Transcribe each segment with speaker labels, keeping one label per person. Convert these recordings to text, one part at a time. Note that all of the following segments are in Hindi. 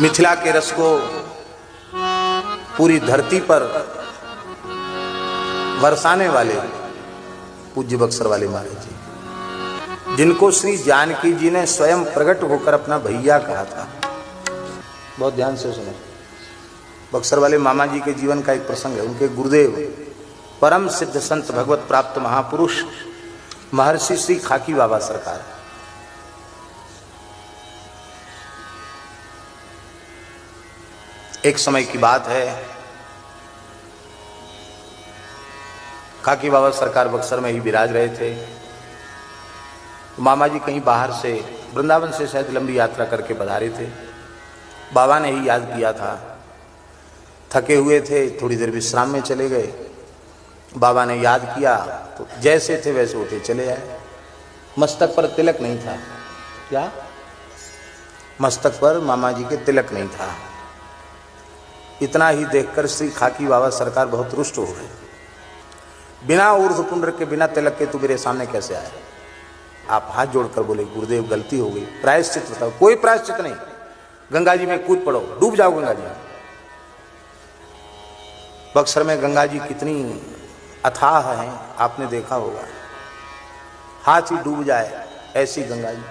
Speaker 1: मिथिला के रस को पूरी धरती पर बरसाने वाले पूज्य बक्सर वाले महाराज जी, जिनको श्री जानकी जी ने स्वयं प्रकट होकर अपना भैया कहा था। बहुत ध्यान से सुनो, बक्सर वाले मामा जी के जीवन का एक प्रसंग है। उनके गुरुदेव परम सिद्ध संत भगवत प्राप्त महापुरुष महर्षि श्री खाकी बाबा सरकार, एक समय की बात है, खाकी बाबा सरकार बक्सर में ही विराज रहे थे। मामा जी कहीं बाहर से वृंदावन से शायद लंबी यात्रा करके पधारे थे। बाबा ने ही याद किया था, थके हुए थे, थोड़ी देर विश्राम में चले गए। बाबा ने याद किया तो जैसे थे वैसे उठे चले आए। मस्तक पर तिलक नहीं था। क्या? मस्तक पर मामा जी के तिलक नहीं था। इतना ही देखकर श्री खाकी बाबा सरकार बहुत रुष्ट हो गए। बिना ऊर्ध्व पुंड्र के, बिना तिलक के तू मेरे सामने कैसे आए? आप हाथ जोड़कर बोले, गुरुदेव गलती हो गई, प्रायश्चित बताओ। कोई प्रायश्चित नहीं, गंगा जी में कूद पड़ो, डूब जाओ गंगा जी में। बक्सर में गंगा जी कितनी अथाह हैं, आपने देखा होगा। हाथ ही डूब जाए ऐसी गंगा जी।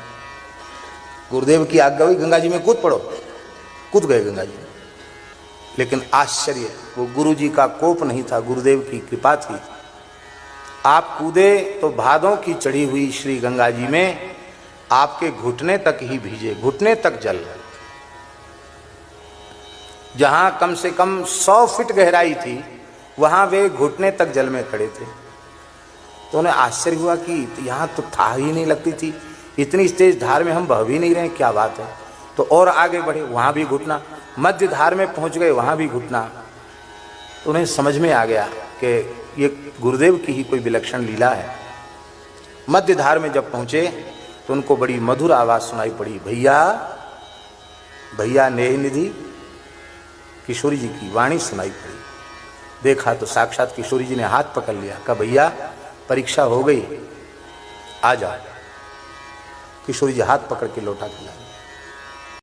Speaker 1: गुरुदेव की आज्ञा हुई, गंगा जी में कूद पड़ो, कूद गए गंगा जी। लेकिन आश्चर्य, वो गुरु जी का कोप नहीं था, गुरुदेव की कृपा थी। आप कूदे तो भादों की चढ़ी हुई श्री गंगा जी में आपके घुटने तक ही भीजे, घुटने तक जल। जहां कम से कम 100 फीट गहराई थी, वहां वे घुटने तक जल में खड़े थे। तो उन्हें आश्चर्य हुआ कि यहां तो था ही नहीं लगती थी, इतनी तेज धार में हम बह भी नहीं रहे, क्या बात है। तो और आगे बढ़े, वहां भी घुटना, मध्य धार में पहुंच गए, वहां भी घुटना। तो उन्हें समझ में आ गया कि ये गुरुदेव की ही कोई विलक्षण लीला है। मध्य धार में जब पहुंचे तो उनको बड़ी मधुर आवाज सुनाई पड़ी, भैया भैया नेह निधि। किशोरी जी की वाणी सुनाई पड़ी। देखा तो साक्षात किशोरी जी ने हाथ पकड़ लिया, कहा भैया परीक्षा हो गई, आ जाओ। किशोरी जी हाथ पकड़ के लौटा के लाए।